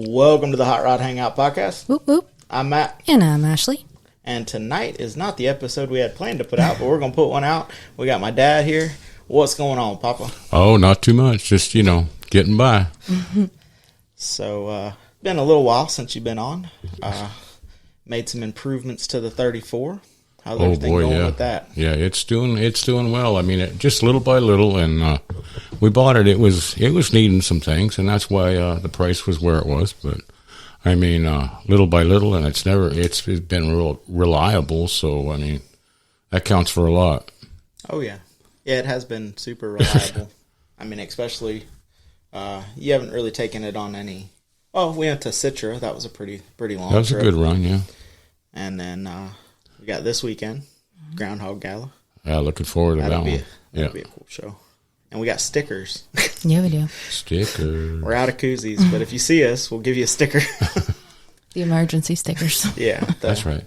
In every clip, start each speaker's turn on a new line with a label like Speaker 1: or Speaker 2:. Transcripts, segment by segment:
Speaker 1: Welcome to the Hot Rod Hangout Podcast.
Speaker 2: Whoop, whoop.
Speaker 1: I'm Matt.
Speaker 2: And I'm Ashley.
Speaker 1: And tonight is not the episode we had planned to put out, but we're going to put one out. We got my dad here. What's going on, Papa?
Speaker 3: Oh, not too much. Just, getting by.
Speaker 1: So, been a little while since you've been on. Made some improvements to the 34. How's everything going with that?
Speaker 3: Yeah, it's doing well. I mean, just little by little, and we bought it. It was needing some things, and that's why the price was where it was. But I mean, little by little, and it's been real reliable. So I mean, that counts for a lot.
Speaker 1: Oh yeah, it has been super reliable. I mean, especially you haven't really taken it on any. Oh, we went to Citra. That was a pretty long.
Speaker 3: That was
Speaker 1: trip.
Speaker 3: a good run, yeah.
Speaker 1: And then we got this weekend, Groundhog Gala.
Speaker 3: Yeah, looking forward to that one.
Speaker 1: That'll be a cool show. And we got stickers.
Speaker 2: Yeah, we do.
Speaker 3: Stickers.
Speaker 1: We're out of koozies, but if you see us, we'll give you a sticker.
Speaker 2: The emergency stickers.
Speaker 1: Yeah.
Speaker 3: That's right.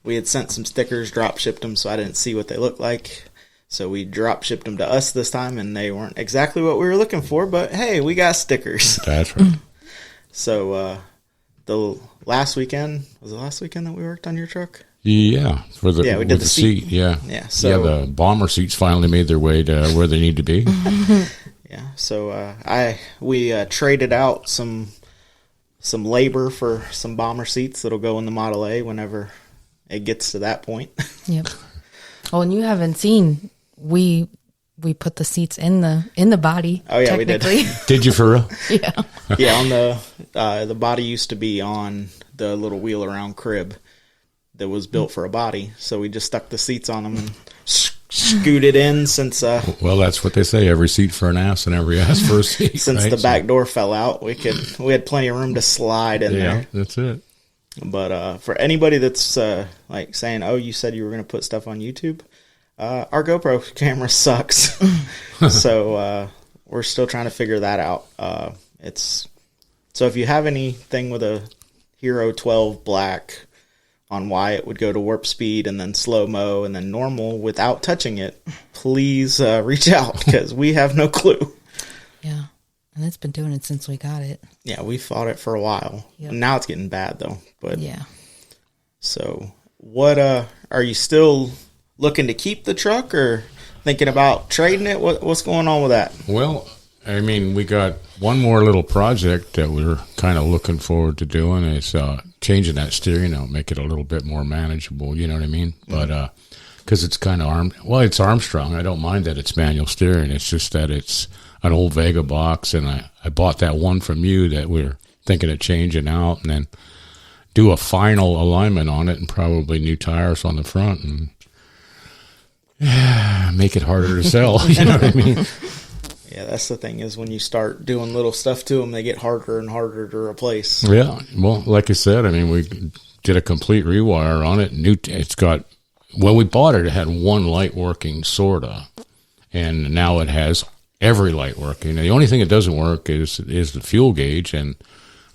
Speaker 1: We had sent some stickers, drop shipped them, so I didn't see what they looked like. So we drop shipped them to us this time, and they weren't exactly what we were looking for, but hey, we got stickers.
Speaker 3: That's right.
Speaker 1: So the last weekend, was it last weekend that we worked on your truck?
Speaker 3: Yeah,
Speaker 1: we did the seat.
Speaker 3: Yeah.
Speaker 1: Yeah. So
Speaker 3: the bomber seats finally made their way to where they need to be.
Speaker 1: Yeah. So we traded out some labor for some bomber seats that'll go in the Model A whenever it gets to that point.
Speaker 2: Yep. Oh, and you haven't seen we put the seats in the body.
Speaker 1: Oh yeah, we did.
Speaker 3: Did you for real?
Speaker 2: Yeah.
Speaker 1: Yeah, on the body used to be on the little wheel around crib that was built for a body, so we just stuck the seats on them and scooted in since.
Speaker 3: Well, that's what they say: every seat for an ass and every ass for a seat.
Speaker 1: Since
Speaker 3: right?
Speaker 1: the back door fell out, we had plenty of room to slide in there.
Speaker 3: That's it.
Speaker 1: But for anybody that's like saying, "Oh, you said you were going to put stuff on YouTube," our GoPro camera sucks, so we're still trying to figure that out. So if you have anything with a Hero 12 Black on why it would go to warp speed and then slow-mo and then normal without touching it, please reach out because we have no clue.
Speaker 2: Yeah, and it's been doing it since we got it.
Speaker 1: Yeah, we fought it for a while.
Speaker 2: Yep.
Speaker 1: Now it's getting bad though. But
Speaker 2: yeah.
Speaker 1: So what are you still looking to keep the truck or thinking about trading it? What's going on with that?
Speaker 3: Well, I mean, we got one more little project that we're kind of looking forward to doing. Is changing that steering out, make it a little bit more manageable. You know what I mean? Mm-hmm. But because it's kind of it's Armstrong. I don't mind that it's manual steering. It's just that it's an old Vega box, and I bought that one from you that we're thinking of changing out, and then do a final alignment on it, and probably new tires on the front, and make it harder to sell. You know what I mean?
Speaker 1: Yeah, that's the thing is when you start doing little stuff to them, they get harder and harder to replace.
Speaker 3: Yeah, well, like I said, I mean, we did a complete rewire on it. It's got, when we bought it, it had one light working, sorta, and now it has every light working. And the only thing that doesn't work is the fuel gauge, and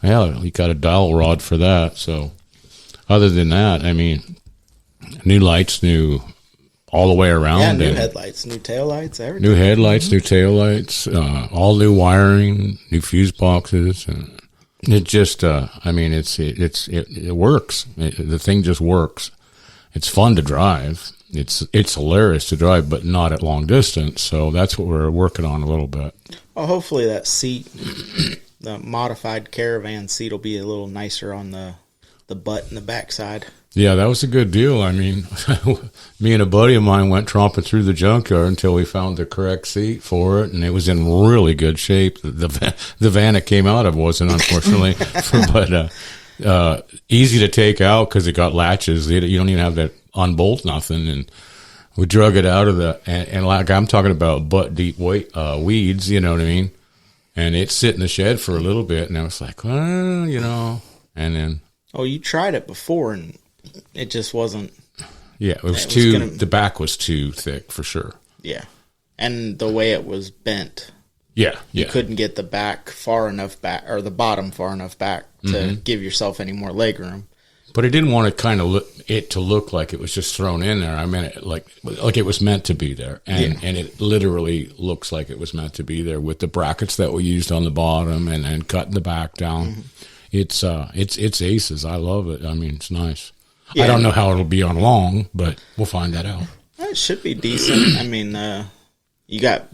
Speaker 3: yeah, you got a dowel rod for that. So other than that, I mean, new lights, new all the way around.
Speaker 1: Yeah, new headlights, new taillights, everything.
Speaker 3: New headlights, new taillights, all new wiring, new fuse boxes. And it just, I mean, it works. The thing just works. It's fun to drive. It's hilarious to drive, but not at long distance. So that's what we're working on a little bit.
Speaker 1: Well, hopefully that seat, the modified Caravan seat, will be a little nicer on the butt and the backside.
Speaker 3: Yeah, that was a good deal. I mean, me and a buddy of mine went tromping through the junkyard until we found the correct seat for it, and it was in really good shape. The van it came out of wasn't, unfortunately, but easy to take out because it got latches. You don't even have to unbolt nothing, and we drug it out of and like I'm talking about butt deep weeds, you know what I mean? And it sit in the shed for a little bit, and I was like, well, and then.
Speaker 1: Oh, you tried it before, and it just wasn't.
Speaker 3: Yeah, it was too. The back was too thick for sure.
Speaker 1: Yeah, and the way it was bent.
Speaker 3: Yeah.
Speaker 1: You couldn't get the back far enough back, or the bottom far enough back to give yourself any more leg room.
Speaker 3: But I didn't want to kind of it to look like it was just thrown in there. I meant it like it was meant to be there, and it literally looks like it was meant to be there with the brackets that we used on the bottom and cutting the back down. It's aces. I love it. I mean, it's nice.
Speaker 1: Yeah.
Speaker 3: I don't know how it'll be on long, but we'll find that out.
Speaker 1: It should be decent. I mean, we got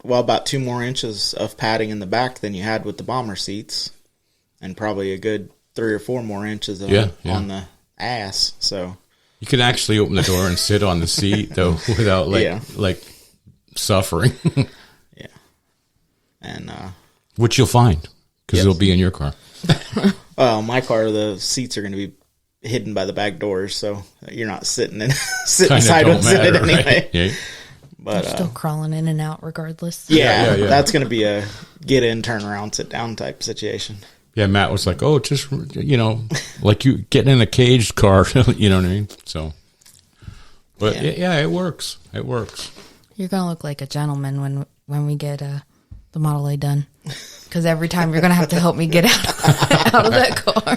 Speaker 1: about 2 more inches of padding in the back than you had with the bomber seats, and probably a good 3 or 4 more inches on the ass. So
Speaker 3: you can actually open the door and sit on the seat though without like suffering.
Speaker 1: Yeah, and
Speaker 3: which you'll find because it'll be in your car.
Speaker 1: Well, my car, the seats are going to be hidden by the back doors, so you're not sitting sideways in it anyway.
Speaker 3: Right? Yeah.
Speaker 1: But
Speaker 2: You're still crawling in and out regardless.
Speaker 1: Yeah, that's going to be a get in, turn around, sit down type situation.
Speaker 3: Yeah, Matt was like, "Oh, just like you getting in a caged car." You know what I mean? So, but it works. It works.
Speaker 2: You're gonna look like a gentleman when we get the Model A done, because every time you're gonna have to help me get out of that car.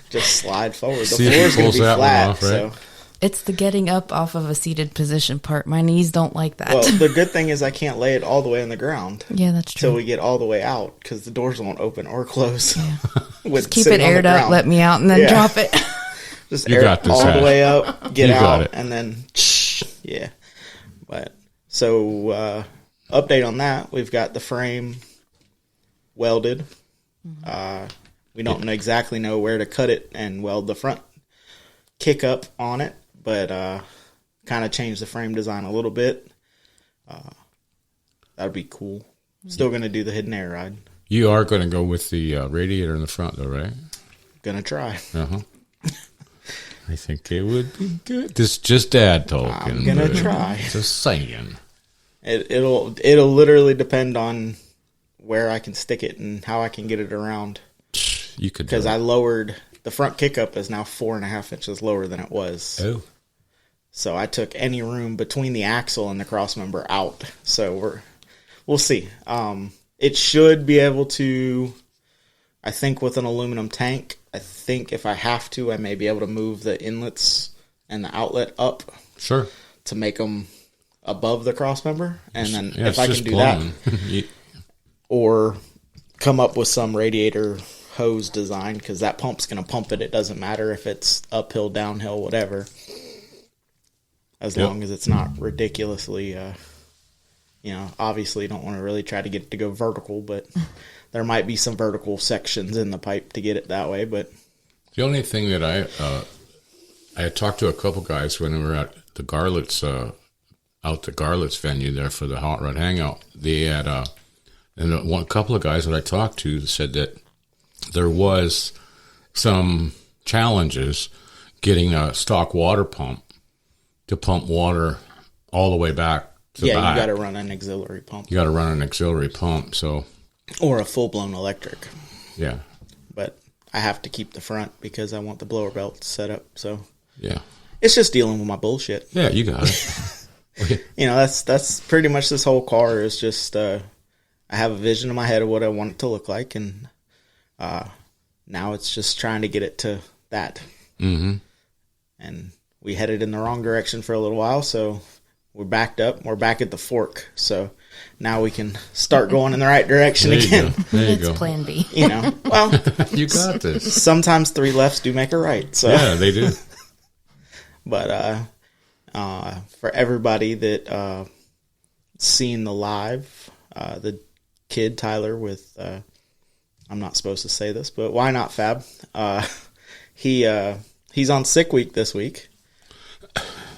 Speaker 1: Just slide forward. The floor's going to be flat. Off, right? So.
Speaker 2: It's the getting up off of a seated position part. My knees don't like that.
Speaker 1: Well, the good thing is I can't lay it all the way on the ground.
Speaker 2: Yeah, that's true.
Speaker 1: Till we get all the way out, because the doors won't open or close.
Speaker 2: Yeah. Just keep it aired up, let me out, and then drop it.
Speaker 1: Just air it all the way up, get out, and then yeah. But so update on that. We've got the frame welded. We don't exactly know where to cut it and weld the front kick up on it, but kind of change the frame design a little bit. That'd be cool. Still going to do the hidden air ride.
Speaker 3: You are going to go with the radiator in the front, though, right?
Speaker 1: Gonna try.
Speaker 3: I think it would be good. This is just Dad talking.
Speaker 1: I'm gonna try.
Speaker 3: Just saying.
Speaker 1: It'll literally depend on where I can stick it and how I can get it around.
Speaker 3: You could,
Speaker 1: because I lowered the front kickup is now 4.5 inches lower than it was.
Speaker 3: Oh,
Speaker 1: so I took any room between the axle and the crossmember out. So we'll see. It should be able to. I think with an aluminum tank. I think if I have to, I may be able to move the inlets and the outlet up.
Speaker 3: Sure.
Speaker 1: To make them above the crossmember, and then if I can do that, or come up with some radiator hose design, because that pump's going to pump it. It doesn't matter if it's uphill, downhill, whatever, as long as it's not ridiculously, obviously you don't want to really try to get it to go vertical, but there might be some vertical sections in the pipe to get it that way. But
Speaker 3: the only thing that I had talked to a couple guys when we were at the Garlits, out the Garlits venue there for the Hot Rod Hangout. They had, and a couple of guys that I talked to said that there was some challenges getting a stock water pump to pump water all the way back to the back.
Speaker 1: You got to run an auxiliary pump.
Speaker 3: You got to run an auxiliary pump, so
Speaker 1: or a full-blown electric.
Speaker 3: Yeah.
Speaker 1: But I have to keep the front because I want the blower belt set up, so
Speaker 3: yeah.
Speaker 1: It's just dealing with my bullshit.
Speaker 3: Yeah, you got it.
Speaker 1: That's pretty much this whole car is just I have a vision in my head of what I want it to look like, and now it's just trying to get it to that.
Speaker 3: Mm-hmm.
Speaker 1: And we headed in the wrong direction for a little while, so we're backed up. We're back at the fork, so now we can start going in the right direction again.
Speaker 3: There you go.
Speaker 2: It's plan B.
Speaker 1: Well,
Speaker 3: you got this.
Speaker 1: Sometimes 3 lefts do make a right. So
Speaker 3: yeah, they do.
Speaker 1: But for everybody that seen the live, the kid Tyler with I'm not supposed to say this, but why not Fab? He's on sick week this week,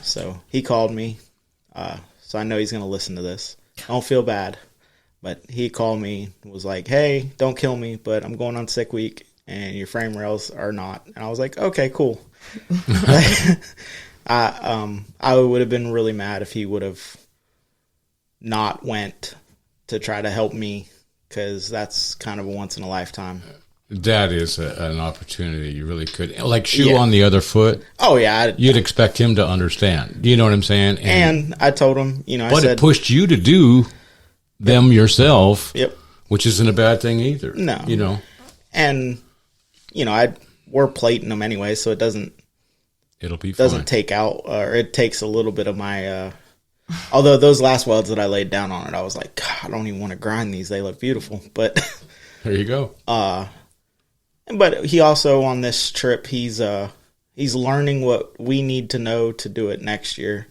Speaker 1: so he called me. So I know he's going to listen to this. I don't feel bad, but he called me, was like, "Hey, don't kill me, but I'm going on sick week, and your frame rails are not." And I was like, "Okay, cool." I would have been really mad if he would have not went to try to help me, because that's kind of a once in a lifetime.
Speaker 3: That is an opportunity. You really could, like, shoe on the other foot.
Speaker 1: Oh yeah,
Speaker 3: you'd expect him to understand. You know what I'm saying?
Speaker 1: And I told him,
Speaker 3: but it pushed you to do them yourself.
Speaker 1: Yep.
Speaker 3: Which isn't a bad thing either.
Speaker 1: No.
Speaker 3: You know.
Speaker 1: And we're plating them anyway, so it doesn't
Speaker 3: It'll be fine.
Speaker 1: take out, or it takes a little bit of my. Although those last welds that I laid down on it, I was like, God, I don't even want to grind these. They look beautiful, but
Speaker 3: There you go.
Speaker 1: but he also on this trip he's learning what we need to know to do it next year.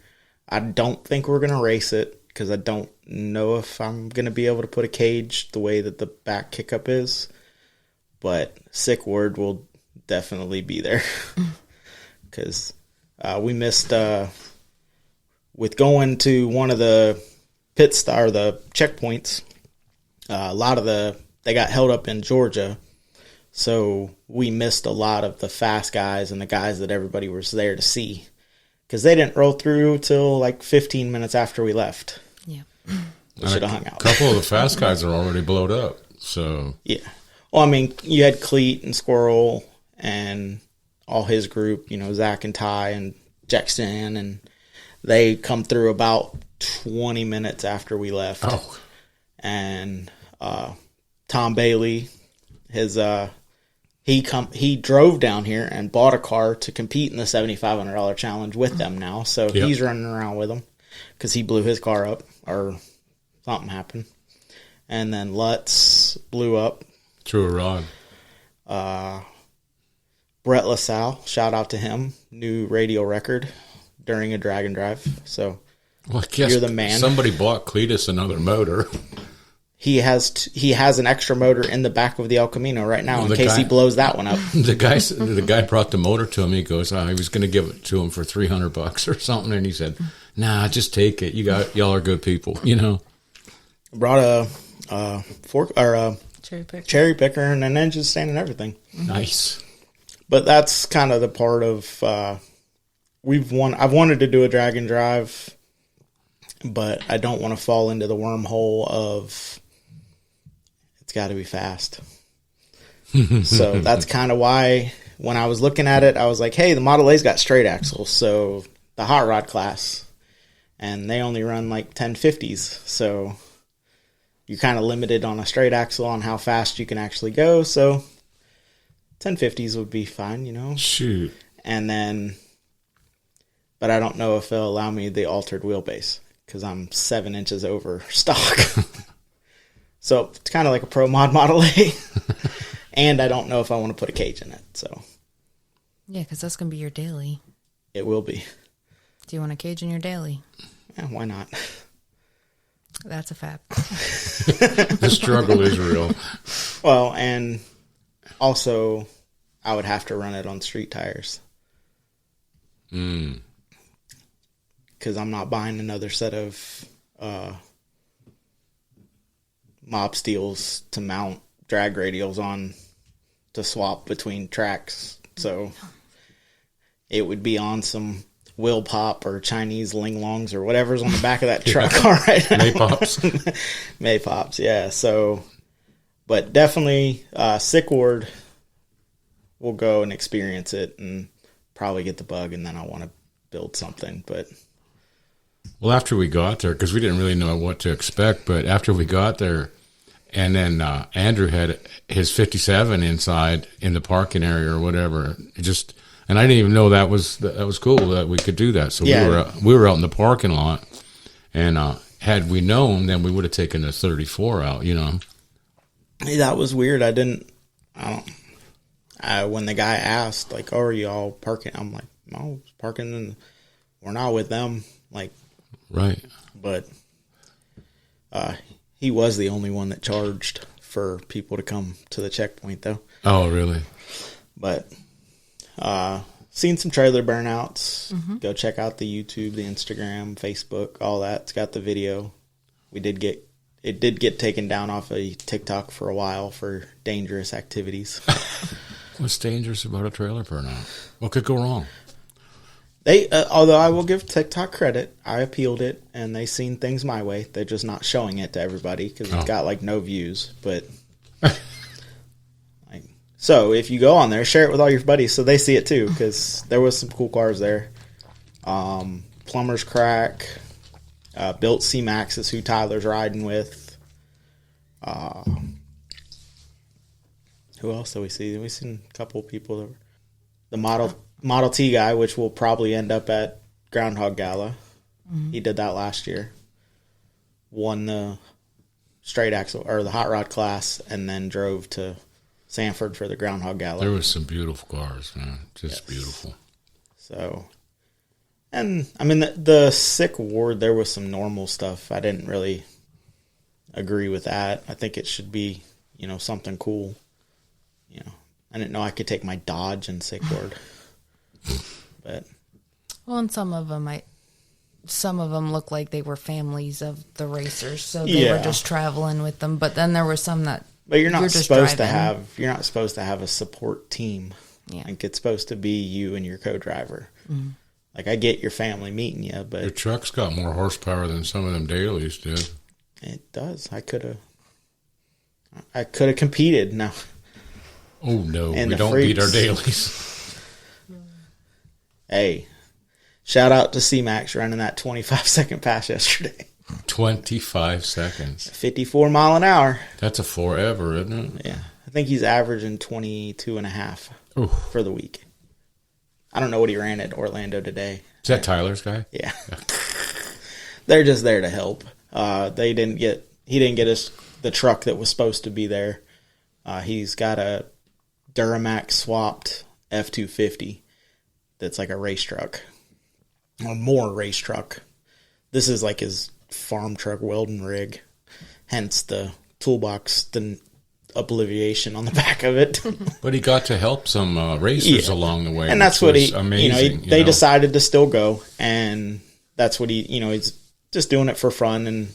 Speaker 1: I don't think we're gonna race it because I don't know if I'm gonna be able to put a cage the way that the back kick-up is. But Sick Word will definitely be there because we missed with going to one of the the checkpoints. A lot of they got held up in Georgia, so we missed a lot of the fast guys and the guys that everybody was there to see because they didn't roll through till like 15 minutes after we left.
Speaker 2: Yeah.
Speaker 1: We should have hung out.
Speaker 3: A couple of the fast guys are already blowed up. So
Speaker 1: Yeah. Well, I mean, you had Cleat and Squirrel and all his group, Zach and Ty and Jackson, and they come through about 20 minutes after we left.
Speaker 3: Oh.
Speaker 1: And Tom Bailey, he drove down here and bought a car to compete in the $7,500 challenge with them now. So
Speaker 3: Yep.
Speaker 1: he's running around with them because he blew his car up or something happened. And then Lutz blew up.
Speaker 3: Threw a rod.
Speaker 1: Brett LaSalle, shout out to him, new radio record during a drag and drive. So
Speaker 3: Well, I guess
Speaker 1: You're the man.
Speaker 3: Somebody bought Cletus another motor.
Speaker 1: he has an extra motor in the back of the El Camino right now in
Speaker 3: the
Speaker 1: case he
Speaker 3: guy-
Speaker 1: blows that one up.
Speaker 3: The guy brought the motor to him. He goes, he was going to give it to him for $300 or something, and he said, "Nah, just take it. Y'all are good people,
Speaker 1: Brought a fork or a
Speaker 2: Cherry pick.
Speaker 1: cherry picker and an engine stand and everything.
Speaker 3: Nice.
Speaker 1: But that's kind of the part of I've wanted to do a drag and drive, but I don't want to fall into the wormhole of it's got to be fast. So that's kind of why when I was looking at it, I was like, hey, the Model A's got straight axles, so the hot rod class, and they only run like 1050s, so you're kind of limited on a straight axle on how fast you can actually go, so 1050s would be fine,
Speaker 3: Shoot.
Speaker 1: And then, but I don't know if they'll allow me the altered wheelbase because I'm 7 inches over stock. So it's kind of like a Pro Mod Model A. And I don't know if I want to put a cage in it. So
Speaker 2: Yeah, because that's going to be your daily.
Speaker 1: it will be.
Speaker 2: Do you want a cage in your daily?
Speaker 1: Yeah, why not?
Speaker 2: That's a fact.
Speaker 3: The struggle is real.
Speaker 1: Well, and also I would have to run it on street tires. Because I'm not buying another set of mob steels to mount drag radials on to swap between tracks. So it would be on some Will Pop or Chinese Ling Longs or whatever's on the back of that truck. All right.
Speaker 3: Maypops.
Speaker 1: Maypops, yeah. So, but definitely Sick Ward will go and experience it and probably get the bug, and then I want to build something. But
Speaker 3: Well, after we got there, because we didn't really know what to expect, but after we got there, and then Andrew had his 57 inside in the parking area or whatever. And I didn't even know that was cool that we could do that. So
Speaker 1: Yeah.
Speaker 3: we were out in the parking lot, and had we known, then we would have taken the 34 out.
Speaker 1: hey, that was weird. When the guy asked, like, "Oh, are you all parking?" I'm like, "No, parking, and we're not with them." Like,
Speaker 3: Right.
Speaker 1: but he was the only one that charged for people to come to the checkpoint, though.
Speaker 3: Oh, really?
Speaker 1: But seen some trailer burnouts. Go check out the YouTube, the Instagram, Facebook, all that. It's got the video. It did get taken down off of TikTok for a while for dangerous activities.
Speaker 3: What's dangerous about a trailer burnout? What could go wrong?
Speaker 1: Although I will give TikTok credit, I appealed it and they seen things my way. They're just not showing it to everybody because it's got like no views. But so if you go on there, share it with all your buddies so they see it too, because there was some cool cars there. Plumber's Crack, Built C-Max is who Tyler's riding with. Who else do we see? We've seen a couple of people. the Model T guy, which will probably end up at Groundhog Gala. He did that last year. Won the straight axle or the hot rod class, and then drove to Sanford for the Groundhog Gala.
Speaker 3: There was some beautiful cars, man. Just beautiful.
Speaker 1: So, and I mean the sick award, there was some normal stuff. I didn't really agree with that. I think it should be, something cool. I didn't know I could take my Dodge and sick award. But
Speaker 2: Well, and some of them look like they were families of the racers, so they were just traveling with them. But then there were some that.
Speaker 1: But you're not supposed
Speaker 2: driving.
Speaker 1: you're not supposed to have a support team.
Speaker 2: Yeah.
Speaker 1: Like it's supposed to be you and your co-driver. Like I get your family meeting you,
Speaker 3: Your
Speaker 1: but
Speaker 3: truck's got more horsepower than some of them dailies did.
Speaker 1: it does. I could have competed. No.
Speaker 3: Oh, no.
Speaker 1: And
Speaker 3: We
Speaker 1: the
Speaker 3: don't beat
Speaker 1: freaks.
Speaker 3: our dailies.
Speaker 1: Hey, shout out to C-Max running that 25-second pass yesterday.
Speaker 3: 25 seconds.
Speaker 1: 54 mile an hour.
Speaker 3: That's a forever, isn't it?
Speaker 1: Yeah. I think he's averaging 22 and a half
Speaker 3: Ooh.
Speaker 1: for the week. I don't know what he ran at Orlando today.
Speaker 3: Is that Tyler's guy?
Speaker 1: Yeah. They're just there to help. He didn't get the truck that was supposed to be there. He's got a Duramax swapped F-250 that's like a race truck. Or more race truck. This is like his farm truck welding rig. Hence the toolbox, the obliviation on the back of it.
Speaker 3: But he got to help some racers along the way.
Speaker 1: And that's
Speaker 3: which
Speaker 1: what
Speaker 3: was
Speaker 1: he,
Speaker 3: amazing.
Speaker 1: they decided to still go. And that's what he's just doing it for fun. And,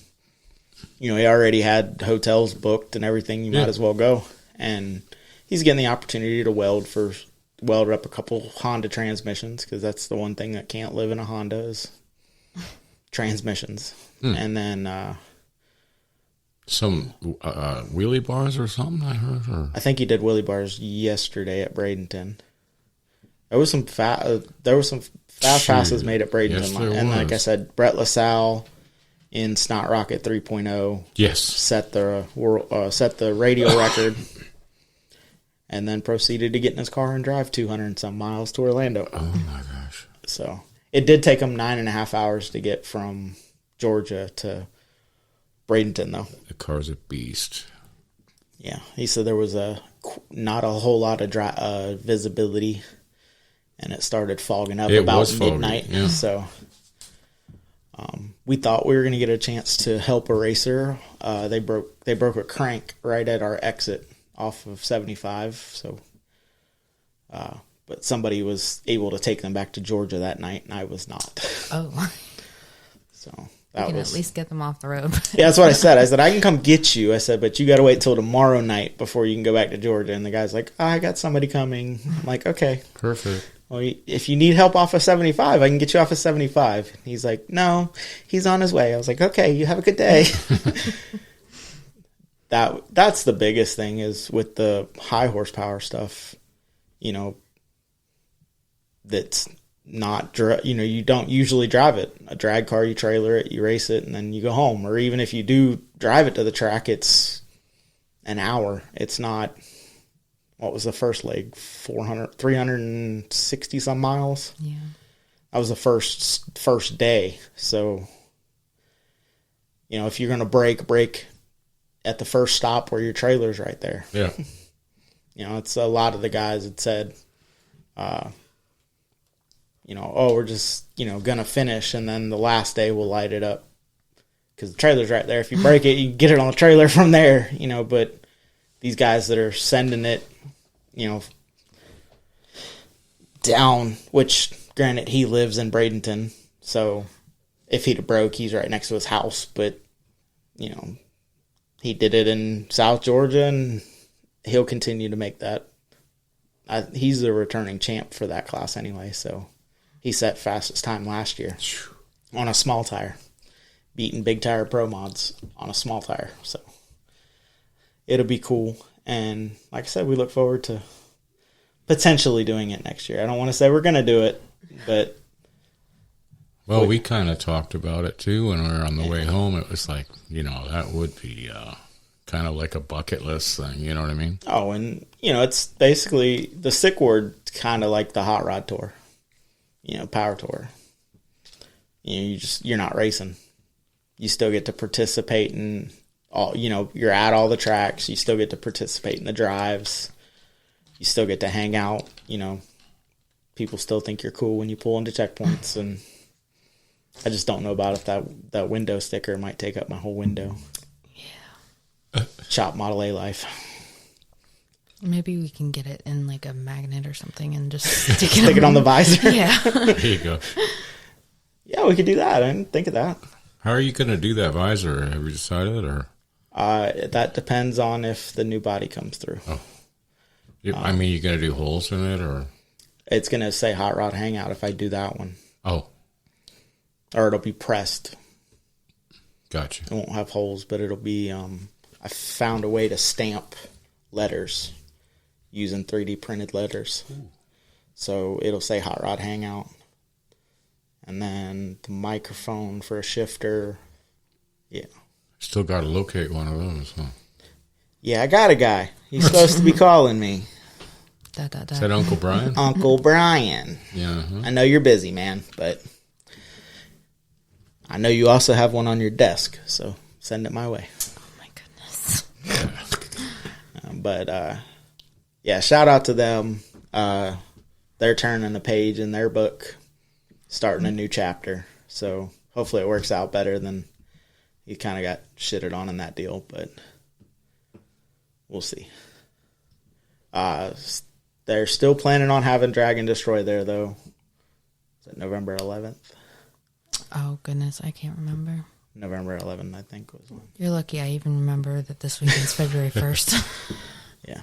Speaker 1: he already had hotels booked and everything. You might as well go. And he's getting the opportunity to weld up a couple Honda transmissions, because that's the one thing that can't live in a Honda is transmissions. And then
Speaker 3: some wheelie bars or something, I heard. Or?
Speaker 1: I think he did wheelie bars yesterday at Bradenton. There was some fast passes made at Bradenton.
Speaker 3: Yes, there
Speaker 1: and like I
Speaker 3: was.
Speaker 1: said, Brett LaSalle in Snot Rocket 3.0
Speaker 3: Yes.
Speaker 1: set the radio record, and then proceeded to get in his car and drive 200 and some miles to Orlando.
Speaker 3: Oh, my gosh.
Speaker 1: So it did take him 9.5 hours to get from Georgia to Bradenton, though.
Speaker 3: The car's a beast.
Speaker 1: Yeah, he said there was not a whole lot of visibility, and it started fogging up
Speaker 3: It
Speaker 1: about
Speaker 3: was foggy,
Speaker 1: midnight.
Speaker 3: yeah.
Speaker 1: So we thought we were going to get a chance to help a racer. They broke a crank right at our exit off of 75. So, but somebody was able to take them back to Georgia that night, and I was not.
Speaker 2: Oh,
Speaker 1: So
Speaker 2: you
Speaker 1: that
Speaker 2: can
Speaker 1: was
Speaker 2: at least get them off the road.
Speaker 1: Yeah, that's what I said. I said, I can come get you. I said, but you got to wait till tomorrow night before you can go back to Georgia. And the guy's like, I got somebody coming. I'm like, okay.
Speaker 3: Perfect.
Speaker 1: Well, if you need help off of 75, I can get you off of 75. He's like, no, he's on his way. I was like, okay, you have a good day. That's the biggest thing is with the high horsepower stuff, that's not, you don't usually drive it. A drag car, you trailer it, you race it, and then you go home. Or even if you do drive it to the track, it's an hour. It's not, what was the first leg? 360 some miles.
Speaker 2: Yeah.
Speaker 1: That was the first day. So, if you're going to break at the first stop where your trailer's right there.
Speaker 3: Yeah.
Speaker 1: It's a lot of the guys that said, we're just, going to finish, and then the last day we'll light it up. Because the trailer's right there. If you break it, you can get it on the trailer from there, but these guys that are sending it, down, which, granted, he lives in Bradenton, so if he'd have broke, he's right next to his house, but, he did it in South Georgia, and he'll continue to make that. He's the returning champ for that class anyway, so he set fastest time last year on a small tire, beating Big Tire Pro Mods on a small tire, so it'll be cool, and like I said, we look forward to potentially doing it next year. I don't want to say we're going to do it, but...
Speaker 3: Well, we kind of talked about it, too, when we were on the way home. It was like, that would be kind of like a bucket list thing, you know what I mean?
Speaker 1: Oh, and, it's basically, the sick word kind of like the hot rod tour, power tour. You're not racing. You still get to participate in all, you're at all the tracks. You still get to participate in the drives. You still get to hang out. People still think you're cool when you pull into checkpoints, and I just don't know about if that window sticker might take up my whole window. Yeah. Chop Model A life.
Speaker 2: Maybe we can get it in like a magnet or something and just
Speaker 1: stick it on the visor.
Speaker 2: Yeah.
Speaker 3: There you go.
Speaker 1: Yeah, we could do that. I didn't think of that.
Speaker 3: How are you going to do that visor? Have you decided, or?
Speaker 1: That depends on if the new body comes through.
Speaker 3: Oh. You going to do holes in it, or? It's
Speaker 1: going to say Hot Rod Hangout if I do that one.
Speaker 3: Oh.
Speaker 1: Or it'll be pressed.
Speaker 3: Gotcha.
Speaker 1: It won't have holes, but it'll be, I found a way to stamp letters using 3D printed letters. Ooh. So it'll say Hot Rod Hangout. And then the microphone for a shifter. Yeah.
Speaker 3: Still got to locate one of those, huh?
Speaker 1: Yeah, I got a guy. He's supposed to be calling me.
Speaker 3: Is that Uncle Brian?
Speaker 1: Uncle Brian.
Speaker 3: Yeah. Uh-huh.
Speaker 1: I know you're busy, man, but I know you also have one on your desk, so send it my way.
Speaker 2: Oh, my goodness.
Speaker 1: Yeah, shout out to them. They're turning the page in their book, starting a new chapter. So hopefully it works out better than he kind of got shitted on in that deal, but we'll see. They're still planning on having Dragon Destroy there, though. Is it November 11th?
Speaker 2: Oh, goodness. I can't remember.
Speaker 1: November 11th, I think, was one.
Speaker 2: You're lucky I even remember that this weekend's February 1st.
Speaker 1: Yeah.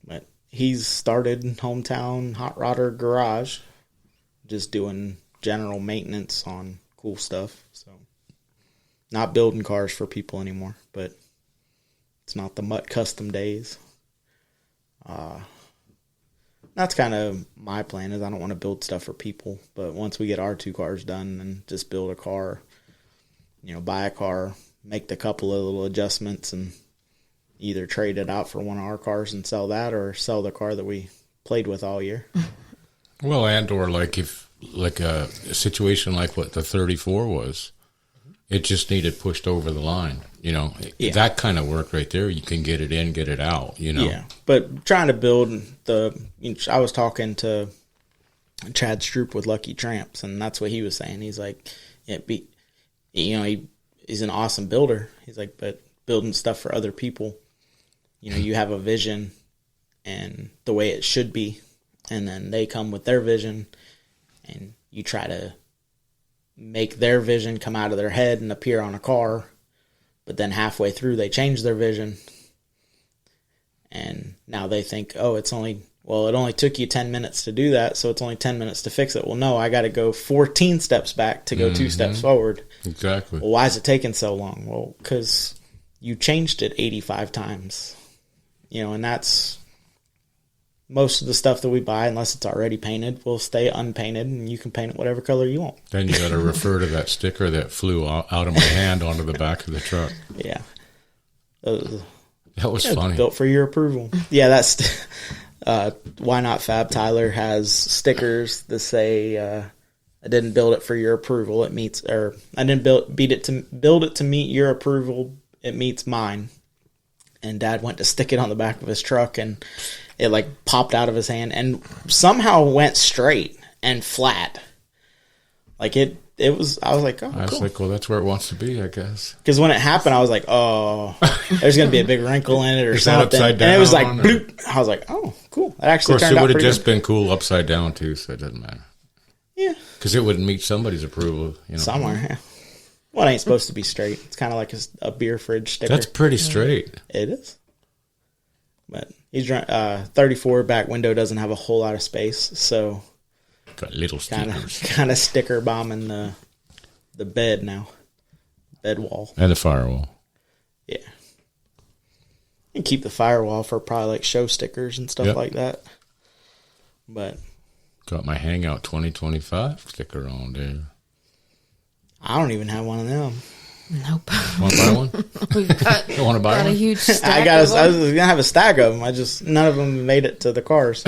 Speaker 1: But he's started Hometown Hot Rodder Garage, just doing general maintenance on cool stuff. So, not building cars for people anymore, but it's not the Mutt Custom days. That's kind of my plan, is I don't want to build stuff for people, but once we get our 2 cars done, and just build a car, buy a car, make the couple of little adjustments, and either trade it out for one of our cars and sell that, or sell the car that we played with all year.
Speaker 3: Well, and or like a situation like what the 34 was, it just needed pushed over the line. Yeah. That kind of work right there. You can get it in, get it out.
Speaker 1: Yeah, but trying to build I was talking to Chad Stroop with Lucky Tramps, and that's what he was saying. He's like, he's an awesome builder. He's like, but building stuff for other people, you have a vision and the way it should be, and then they come with their vision, and you try to make their vision come out of their head and appear on a car, but then halfway through they change their vision, and now they think, oh, it only took you 10 minutes to do that, so it's only 10 minutes to fix it. Well, no, I got to go 14 steps back to go 2 steps forward.
Speaker 3: Exactly.
Speaker 1: Well, why is it taking so long? Well, because you changed it 85 times. And that's most of the stuff that we buy, unless it's already painted, will stay unpainted, and you can paint it whatever color you want.
Speaker 3: Then you got to refer to that sticker that flew out of my hand onto the back of the truck.
Speaker 1: Yeah.
Speaker 3: That was funny.
Speaker 1: Built for your approval. Yeah, that's Why Not Fab Tyler has stickers that say, I didn't build it for your approval. It meets, or I didn't build it to meet your approval. It meets mine. And Dad went to stick it on the back of his truck, and it like popped out of his hand and somehow went straight and flat. Like I was like, oh,
Speaker 3: I was
Speaker 1: cool.
Speaker 3: like, well, that's where it wants to be, I guess.
Speaker 1: Because when it happened, I was like, oh, there's going to be a big wrinkle in it or
Speaker 3: Is that
Speaker 1: something.
Speaker 3: upside down,
Speaker 1: and it was like,
Speaker 3: or?
Speaker 1: bloop. I was like, oh, cool. That
Speaker 3: Of
Speaker 1: actually
Speaker 3: course,
Speaker 1: turned
Speaker 3: it
Speaker 1: out
Speaker 3: would have
Speaker 1: pretty
Speaker 3: just
Speaker 1: good.
Speaker 3: been cool upside down, too, so it doesn't matter.
Speaker 1: Yeah.
Speaker 3: Because it wouldn't meet somebody's approval.
Speaker 1: Somewhere, yeah. Well, it ain't supposed to be straight. It's kind of like a beer fridge sticker.
Speaker 3: That's pretty straight.
Speaker 1: It is. But he's 34 back window doesn't have a whole lot of space, so
Speaker 3: Got little stickers.
Speaker 1: kind of sticker bombing the bed now, bed wall
Speaker 3: And the firewall.
Speaker 1: Yeah, and keep the firewall for probably like show stickers and stuff like that. But
Speaker 3: got my Hangout 2025 sticker on there.
Speaker 1: I don't even have one of them.
Speaker 2: Nope.
Speaker 3: Want to buy one?
Speaker 2: We've got,
Speaker 3: You want to buy
Speaker 2: got a
Speaker 3: one?
Speaker 2: huge stack.
Speaker 1: I
Speaker 2: of them.
Speaker 1: was gonna have a stack of them. None of them made it to the cars.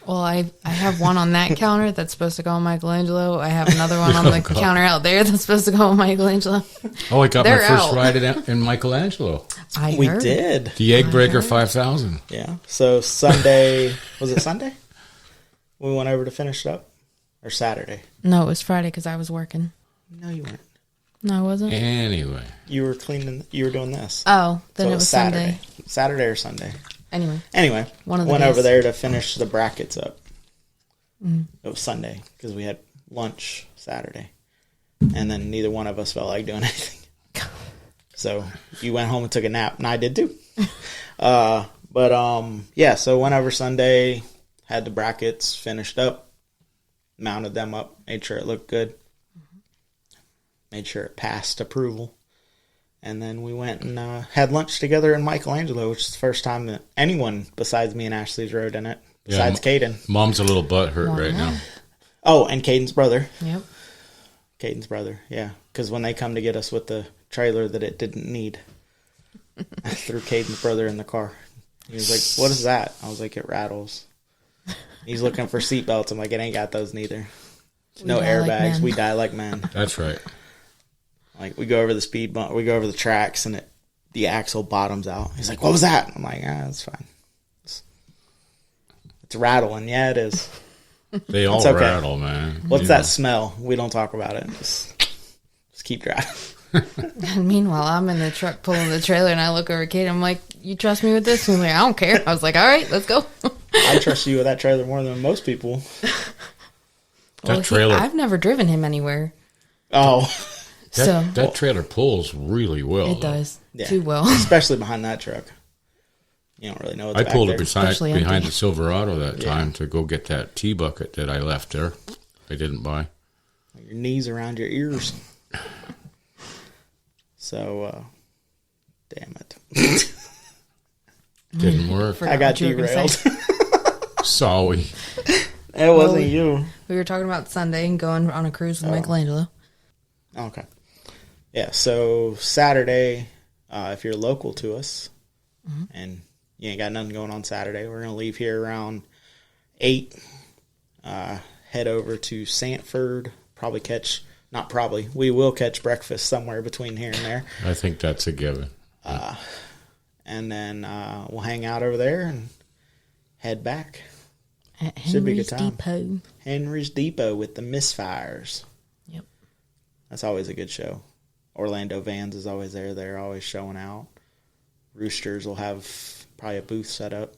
Speaker 2: Well, I have one on that counter that's supposed to go on Michelangelo. I have another one on the counter out there that's supposed to go on Michelangelo.
Speaker 3: Oh, I got my
Speaker 2: They're
Speaker 3: first
Speaker 2: out.
Speaker 3: ride in Michelangelo.
Speaker 1: We
Speaker 2: heard.
Speaker 1: did.
Speaker 3: The Egg Breaker 5000.
Speaker 1: Yeah. So Sunday, was it Sunday? We went over to finish it up? Or Saturday?
Speaker 2: No, it was Friday because I was working.
Speaker 1: No, you weren't.
Speaker 2: No, I wasn't.
Speaker 3: Anyway.
Speaker 1: You were cleaning, you were doing this.
Speaker 2: Oh, then
Speaker 1: So
Speaker 2: it was
Speaker 1: Saturday.
Speaker 2: Sunday.
Speaker 1: Saturday or Sunday.
Speaker 2: Anyway, one of the
Speaker 1: went
Speaker 2: days.
Speaker 1: over there to finish the brackets up. It was Sunday because we had lunch Saturday. And then neither one of us felt like doing anything. So you went home and took a nap, and I did too. Yeah, so went over Sunday, had the brackets finished up, mounted them up, made sure it looked good, made sure it passed approval. And then we went and had lunch together in Michelangelo, which is the first time that anyone besides me and Ashley's rode in it, besides Caden.
Speaker 3: Mom's a little butthurt right now.
Speaker 1: Oh, and Caden's brother.
Speaker 2: Yep.
Speaker 1: Caden's brother, yeah. Because when they come to get us with the trailer that it didn't need, I threw Caden's brother in the car. He was like, "What is that?" I was like, "It rattles." He's looking for seatbelts. I'm like, "It ain't got those neither. No
Speaker 2: die like
Speaker 1: airbags.
Speaker 2: men.
Speaker 1: We die like men."
Speaker 3: That's right.
Speaker 1: Like, we go over the speed bump, we go over the tracks, and the axle bottoms out. He's like, "What was that?" I'm like, "It's fine. It's rattling." Yeah, it is.
Speaker 3: They all
Speaker 1: okay.
Speaker 3: rattle, man.
Speaker 1: What's
Speaker 3: You
Speaker 1: that
Speaker 3: know.
Speaker 1: smell? We don't talk about it. Just keep driving.
Speaker 2: And meanwhile, I'm in the truck pulling the trailer, and I look over at Kate. I'm like, "You trust me with this?" And he's like, "I don't care." I was like, "All right, let's go."
Speaker 1: I trust you with that trailer more than most people.
Speaker 3: That trailer,
Speaker 2: I've never driven him anywhere,
Speaker 1: Oh,
Speaker 2: so
Speaker 3: that trailer pulls really well.
Speaker 2: it does
Speaker 1: yeah.
Speaker 2: too well.
Speaker 1: Especially behind that truck. You don't really know what's
Speaker 3: I
Speaker 1: back
Speaker 3: pulled
Speaker 1: there.
Speaker 3: it
Speaker 2: Especially
Speaker 3: behind
Speaker 2: empty.
Speaker 3: the Silverado that
Speaker 1: Yeah.
Speaker 3: time to go get that tea bucket that I left there. I didn't buy.
Speaker 1: Your knees around your ears. So, damn it.
Speaker 3: Didn't work.
Speaker 2: Forgot
Speaker 1: I got
Speaker 2: what you were gonna
Speaker 1: derailed.
Speaker 2: say.
Speaker 3: Sorry.
Speaker 1: It wasn't
Speaker 2: we-
Speaker 1: you.
Speaker 2: We were talking about Sunday and going on a cruise with Michelangelo.
Speaker 1: Okay. Yeah, so Saturday, if you're local to us and you ain't got nothing going on Saturday, we're going to leave here around 8, head over to Sanford, we will catch breakfast somewhere between here and there.
Speaker 3: I think that's a given.
Speaker 1: And then we'll hang out over there and head back.
Speaker 2: At
Speaker 1: Should be a
Speaker 2: Henry's
Speaker 1: good time.
Speaker 2: Depot.
Speaker 1: Henry's Depot with the Misfires.
Speaker 2: Yep.
Speaker 1: That's always a good show. Orlando Vans is always there. They're always showing out. Roosters will have probably a booth set up.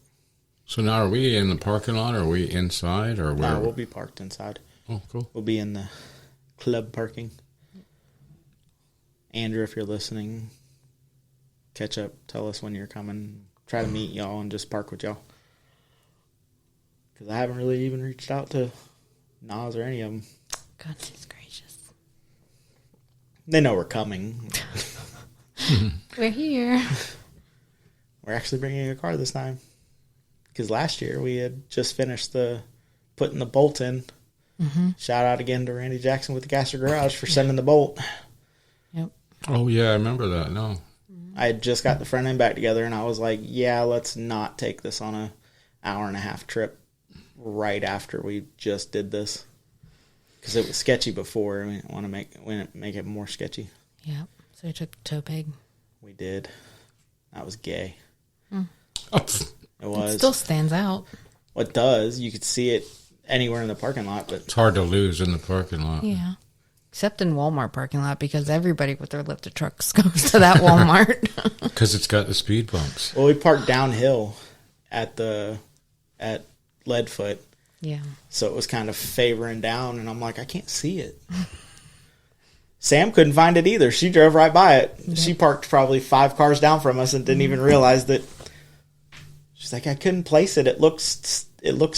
Speaker 3: So now are we in the parking lot or are we inside or where?
Speaker 1: No, we'll be parked inside.
Speaker 3: Oh, cool.
Speaker 1: We'll be in the club parking. Andrew, if you're listening, catch up. Tell us when you're coming. Try to meet y'all and just park with y'all. Because I haven't really even reached out to Nas or any of them.
Speaker 2: Goodness gracious.
Speaker 1: They know we're coming.
Speaker 2: We're here.
Speaker 1: We're actually bringing a car this time. Because last year we had just finished putting the bolt in.
Speaker 2: Mm-hmm.
Speaker 1: Shout out again to Randy Jackson with the Gasser Garage for sending the bolt.
Speaker 2: Yep.
Speaker 3: Oh, yeah, I remember that. No.
Speaker 1: I had just got the front end back together, and I was like, yeah, let's not take this on a hour-and-a-half trip right after we just did this. Because it was sketchy before. We didn't want to make it more sketchy.
Speaker 2: Yep. So I took toe peg.
Speaker 1: We did. That was gay.
Speaker 3: Oh,
Speaker 1: It was.
Speaker 2: It still stands out.
Speaker 1: Well, it does. You could see it anywhere in the parking lot, but
Speaker 3: it's hard to lose in the parking lot.
Speaker 2: Yeah. Except in Walmart parking lot because everybody with their lifted trucks goes to that Walmart.
Speaker 3: Because it's got the speed bumps.
Speaker 1: well, we parked downhill at Leadfoot.
Speaker 2: Yeah.
Speaker 1: So it was kind of favoring down, and I'm like, I can't see it. Sam couldn't find it either. She drove right by it.
Speaker 2: Yep.
Speaker 1: She parked probably 5 cars down from us and didn't even realize that. She's like, I couldn't place it. It looks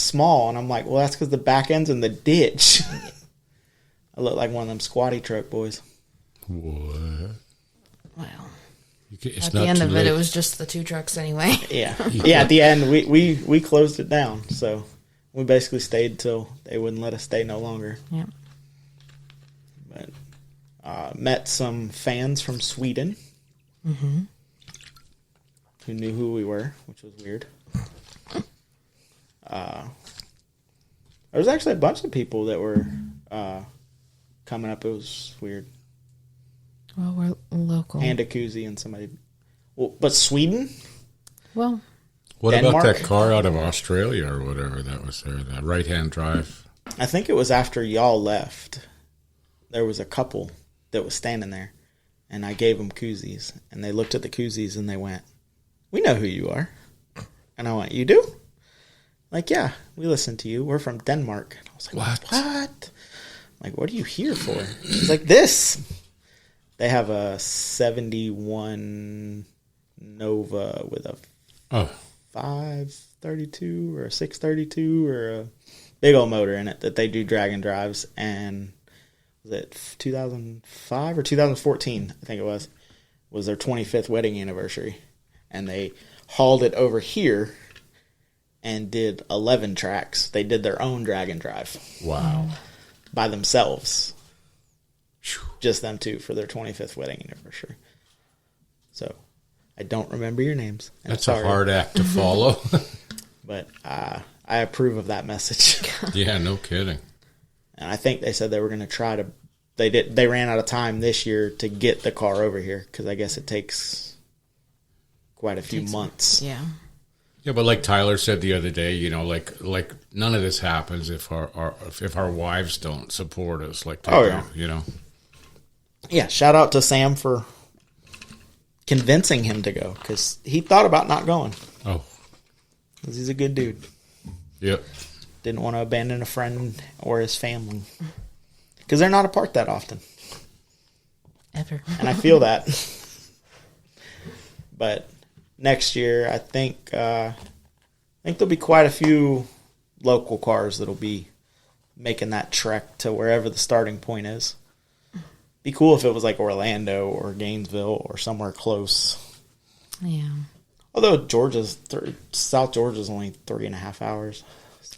Speaker 1: small. And I'm like, well, that's because the back end's in the ditch. I look like one of them squatty truck boys.
Speaker 3: What?
Speaker 2: Well,
Speaker 3: It's
Speaker 2: at
Speaker 3: not
Speaker 2: the end
Speaker 3: too
Speaker 2: of
Speaker 3: late.
Speaker 2: it was just the 2 trucks anyway.
Speaker 1: Yeah. Yeah, at the end, we closed it down. So we basically stayed till they wouldn't let us stay no longer.
Speaker 2: Yeah.
Speaker 1: But Met some fans from Sweden who knew who we were, which was weird. There was actually a bunch of people that were coming up. It was weird.
Speaker 2: Well, we're local.
Speaker 1: And a koozie and somebody. Well, but Sweden?
Speaker 2: Well,
Speaker 3: What
Speaker 1: Denmark?
Speaker 3: about that car out of Australia or whatever that was there? That right-hand drive.
Speaker 1: I think it was after y'all left. There was a couple that was standing there, and I gave them koozies, and they looked at the koozies and they went, "We know who you are." And I went, "You do?" Like, "Yeah, we listen to you. We're from Denmark." And I was like,
Speaker 3: What?
Speaker 1: What? I'm like, "What are you here for?" She's like, "This." They have a 71 Nova with a
Speaker 3: Oh,
Speaker 1: 532 or a 632 or a big old motor in it that they do drag and drives. And was it 2005 or 2014? I think it was their 25th wedding anniversary. And they hauled it over here and did 11 tracks. They did their own drag and drive
Speaker 3: wow.
Speaker 1: by themselves.
Speaker 3: Phew.
Speaker 1: Just them two for their 25th wedding anniversary. So I don't remember your names. And
Speaker 3: That's
Speaker 1: sorry,
Speaker 3: a hard act to follow.
Speaker 1: but I approve of that message.
Speaker 3: Yeah, no kidding.
Speaker 1: And I think they said they were going to try to. They ran out of time this year to get the car over here because I guess it takes quite a few months.
Speaker 2: yeah.
Speaker 3: Yeah, but like Tyler said the other day, like none of this happens if our wives don't support us like they
Speaker 1: Oh,
Speaker 3: do,
Speaker 1: yeah.
Speaker 3: Yeah,
Speaker 1: Shout out to Sam for convincing him to go because he thought about not going
Speaker 3: Oh,
Speaker 1: because he's a good dude.
Speaker 3: yep.
Speaker 1: Didn't want to abandon a friend or his family because they're not apart that often.
Speaker 2: Ever.
Speaker 1: And I feel that. But next year, I think there'll be quite a few local cars that'll be making that trek to wherever the starting point is. Be cool if it was like Orlando or Gainesville or somewhere close.
Speaker 2: Yeah.
Speaker 1: Although South Georgia's only 3.5 hours.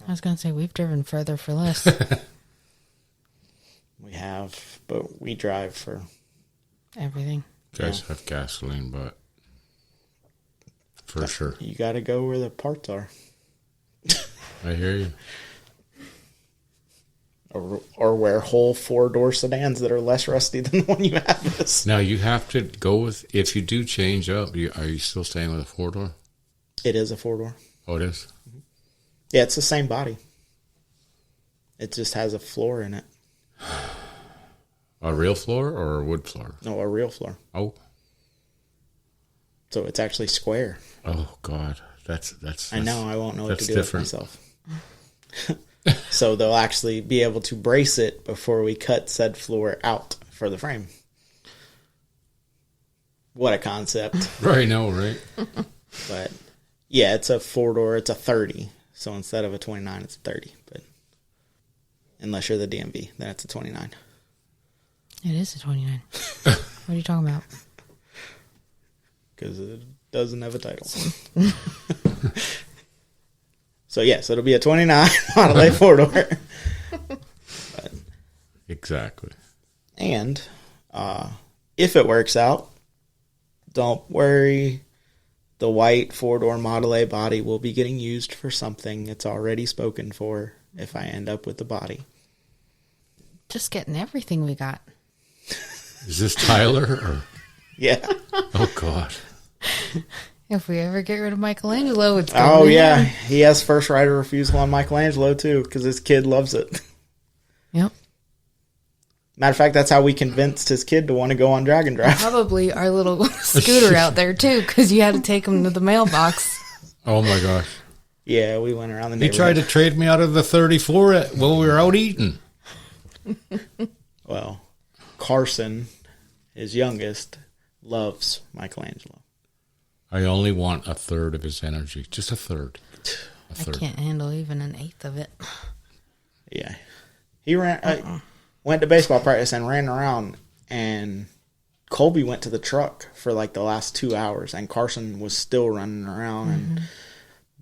Speaker 2: I was going to say, we've driven further for less.
Speaker 1: We have, but we drive for.
Speaker 2: Everything.
Speaker 3: Guys have gasoline, but for sure.
Speaker 1: You got to go where the parts are.
Speaker 3: I hear you.
Speaker 1: Or wear whole 4-door sedans that are less rusty than the one you have is.
Speaker 3: Now you have to go with, if you do change up, are you still staying with a 4-door?
Speaker 1: It is a 4-door.
Speaker 3: Oh, it is?
Speaker 1: Yeah, it's the same body. It just has a floor in it.
Speaker 3: A real floor or a wood floor?
Speaker 1: No, a real floor.
Speaker 3: Oh,
Speaker 1: So it's actually square.
Speaker 3: oh God, that's
Speaker 1: I know, I won't know what to
Speaker 3: that's
Speaker 1: do
Speaker 3: different.
Speaker 1: with myself. So they'll actually be able to brace it before we cut said floor out for the frame. What a concept.
Speaker 3: Right, no, right?
Speaker 1: But yeah, it's a 4-door. It's a 30. So instead of a 29, it's a 30. But unless you're the DMV, then it's a 29.
Speaker 2: It is a 29. What are you talking about?
Speaker 1: Because it doesn't have a title. So yes, it'll be a 29 Model A 4-door.
Speaker 3: Exactly.
Speaker 1: And if it works out, don't worry. The white 4-door Model A body will be getting used for something. It's already spoken for if I end up with the body.
Speaker 2: Just getting everything we got.
Speaker 3: Is this Tyler? Or?
Speaker 1: Yeah.
Speaker 3: Oh God.
Speaker 2: If we ever get rid of Michelangelo, it's going
Speaker 1: Oh,
Speaker 2: to
Speaker 1: yeah.
Speaker 2: him.
Speaker 1: He has first right of refusal on Michelangelo, too, because his kid loves it.
Speaker 2: Yep.
Speaker 1: Matter of fact, that's how we convinced his kid to want to go on Drag and Drive.
Speaker 2: Probably our little scooter out there, too, because you had to take him to the mailbox.
Speaker 3: Oh my gosh.
Speaker 1: Yeah, we went around the
Speaker 3: He
Speaker 1: neighborhood.
Speaker 3: tried to trade me out of the 34 while we were out eating.
Speaker 1: Well, Carson, his youngest, loves Michelangelo.
Speaker 3: I only want a third of his energy. Just a third. A
Speaker 2: I
Speaker 3: third.
Speaker 2: can't handle even an eighth of it.
Speaker 1: Yeah. He went to baseball practice and ran around, and Colby went to the truck for like the last 2 hours, and Carson was still running around and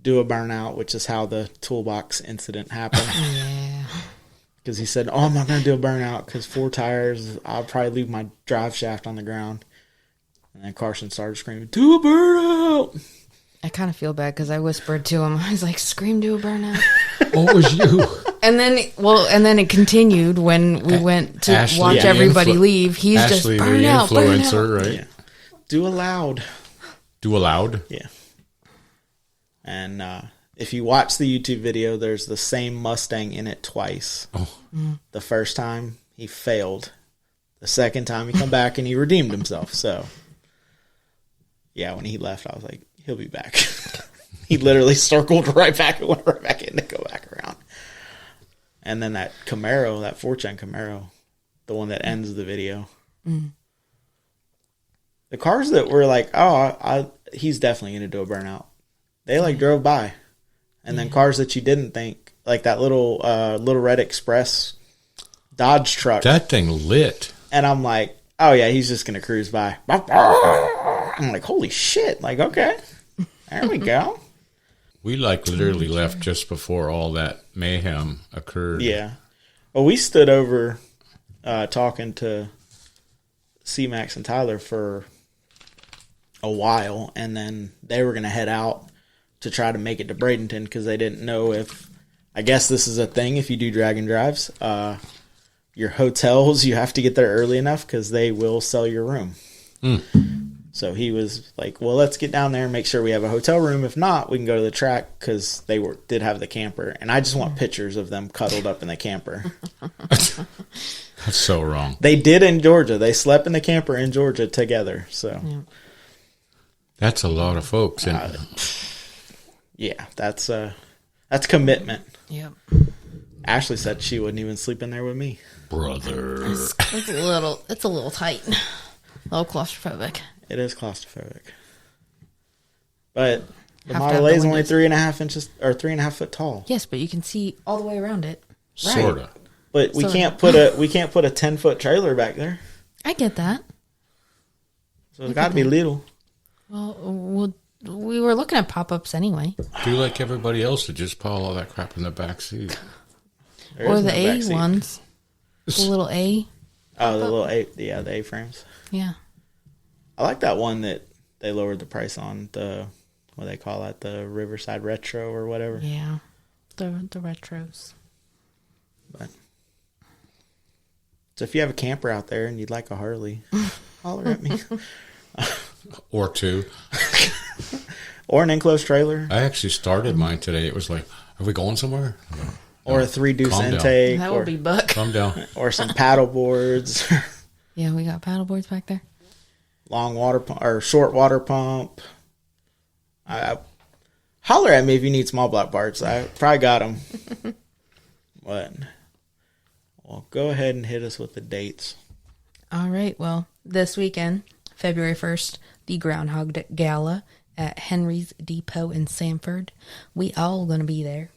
Speaker 1: do a burnout, which is how the toolbox incident happened.
Speaker 2: Yeah.
Speaker 1: because he said, "Oh, I'm not gonna do a burnout because 4 tires. I'll probably leave my drive shaft on the ground." And then Carson started screaming, "Do a burnout!"
Speaker 2: I kind of feel bad because I whispered to him. I was like, "Scream, do a burnout."
Speaker 3: What was you?
Speaker 2: And then it continued when we went to
Speaker 3: Ashley,
Speaker 2: watch
Speaker 3: the
Speaker 2: everybody leave. He's
Speaker 3: Ashley,
Speaker 2: just
Speaker 3: the
Speaker 2: burnout,
Speaker 3: influencer,
Speaker 2: burnout.
Speaker 3: right?
Speaker 1: Yeah. Do a loud.
Speaker 3: Do aloud.
Speaker 1: Yeah. And if you watch the YouTube video, there's the same Mustang in it twice.
Speaker 3: Oh.
Speaker 1: The first time he failed. The second time he come back and he redeemed himself. So, yeah, when he left, I was like, he'll be back. He literally circled right back and went right back in to go back around. And then that Camaro, that 4-gen Camaro, the one that ends the video. The cars that were like, oh, he's definitely going to do a burnout. They like drove by. And then cars that you didn't think, like that little Red Express Dodge truck.
Speaker 3: That thing lit.
Speaker 1: And I'm like, oh yeah, he's just going to cruise by. I'm like, holy shit. Like, okay, there we go.
Speaker 3: We like literally left just before all that mayhem occurred.
Speaker 1: Yeah. Well, we stood over talking to C-Max and Tyler for a while, and then they were going to head out to try to make it to Bradenton because they didn't know if, I guess this is a thing if you do Dragon Drives, your hotels, you have to get there early enough because they will sell your room. So he was like, well, let's get down there and make sure we have a hotel room. If not, we can go to the track because they did have the camper. And I just want pictures of them cuddled up in the camper.
Speaker 3: That's so wrong.
Speaker 1: They did in Georgia. They slept in the camper in Georgia together. So,
Speaker 3: That's a lot of folks. And
Speaker 1: yeah, that's commitment.
Speaker 2: Yep.
Speaker 1: Ashley said she wouldn't even sleep in there with me.
Speaker 3: brother.
Speaker 2: It's a little tight. A little claustrophobic.
Speaker 1: It is claustrophobic. But the
Speaker 2: Have to
Speaker 1: Model
Speaker 2: have
Speaker 1: A is
Speaker 2: the
Speaker 1: only
Speaker 2: windows.
Speaker 1: 3.5 inches or 3.5 foot tall.
Speaker 2: Yes, but you can see all the way around it.
Speaker 3: Sorta.
Speaker 1: But we
Speaker 2: So-
Speaker 1: can't put a 10-foot trailer back there.
Speaker 2: I get that.
Speaker 1: So it's got to be little.
Speaker 2: Well, we were looking at pop-ups anyway.
Speaker 3: Do like everybody else to just pile all that crap in the back seat.
Speaker 1: There
Speaker 2: Or
Speaker 1: is
Speaker 2: the
Speaker 1: no
Speaker 2: A
Speaker 1: back seat.
Speaker 2: ones. The little A.
Speaker 1: Oh, the little A, yeah, the A-frames.
Speaker 2: Yeah.
Speaker 1: I like that one that they lowered the price on, the, what do they call it, the Riverside Retro or whatever.
Speaker 2: Yeah. The retros.
Speaker 1: But so if you have a camper out there and you'd like a Harley, holler at me.
Speaker 3: Or two.
Speaker 1: Or an enclosed trailer.
Speaker 3: I actually started mine today. It was like, are we going somewhere?
Speaker 1: Or a 3-deuce
Speaker 3: Calm down.
Speaker 1: intake.
Speaker 2: That
Speaker 1: or,
Speaker 2: would be Buck.
Speaker 3: Calm down.
Speaker 1: or some paddle boards.
Speaker 2: Yeah, we got paddle boards back there.
Speaker 1: Long water pump or short water pump. Holler at me if you need small block parts. I probably got them. But well, go ahead and hit us with the dates.
Speaker 2: All right. Well, this weekend, February 1st, the Groundhog Gala at Henry's Depot in Sanford. We all going to be there.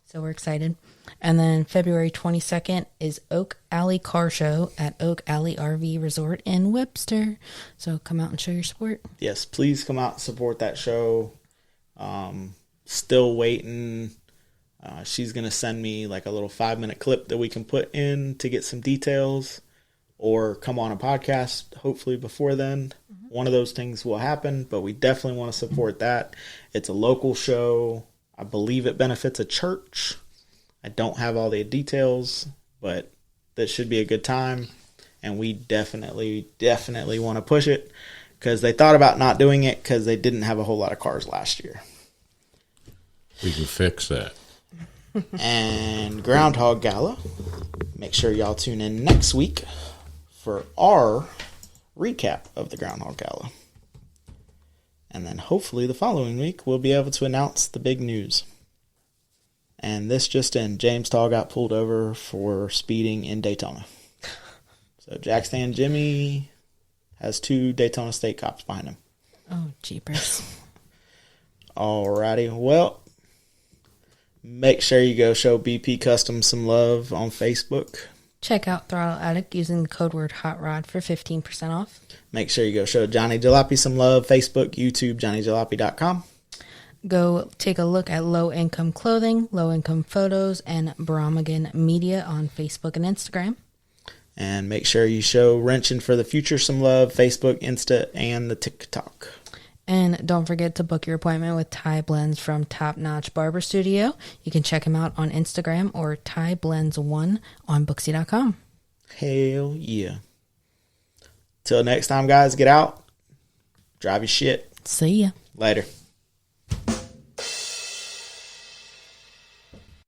Speaker 2: So we're excited. And then February 22nd is Oak Alley Car Show at Oak Alley RV Resort in Webster. So come out and show your support.
Speaker 1: Yes, please come out and support that show. Still waiting. She's going to send me like a little 5-minute clip that we can put in to get some details or come on a podcast hopefully before then. One of those things will happen, but we definitely want to support that. It's a local show. I believe it benefits a church. I don't have all the details, but that should be a good time. And we definitely want to push it because they thought about not doing it because they didn't have a whole lot of cars last year.
Speaker 3: We can fix that.
Speaker 1: And Groundhog Gala. Make sure y'all tune in next week for our recap of the Groundhog Gala. And then hopefully the following week we'll be able to announce the big news. And this just in, James Tall got pulled over for speeding in Daytona. So Jack Stan Jimmy has 2 Daytona State cops behind him.
Speaker 2: Oh, jeepers.
Speaker 1: Alrighty, well, make sure you go show BP Custom some love on Facebook.
Speaker 2: Check out Throttle Attic using the code word HOTROD for 15% off.
Speaker 1: Make sure you go show Johnny Jalopy some love. Facebook, YouTube, JohnnyJalopy.com.
Speaker 2: Go take a look at Low Income Clothing, Low Income Photos, and Brahmagan Media on Facebook and Instagram.
Speaker 1: And make sure you show Wrenching for the Future some love, Facebook, Insta, and the TikTok.
Speaker 2: And don't forget to book your appointment with Ty Blends from Top Notch Barber Studio. You can check him out on Instagram or Ty Blends 1 on Booksy.com.
Speaker 1: Hell yeah. Till next time, guys, get out. Drive your shit.
Speaker 2: See ya.
Speaker 1: Later.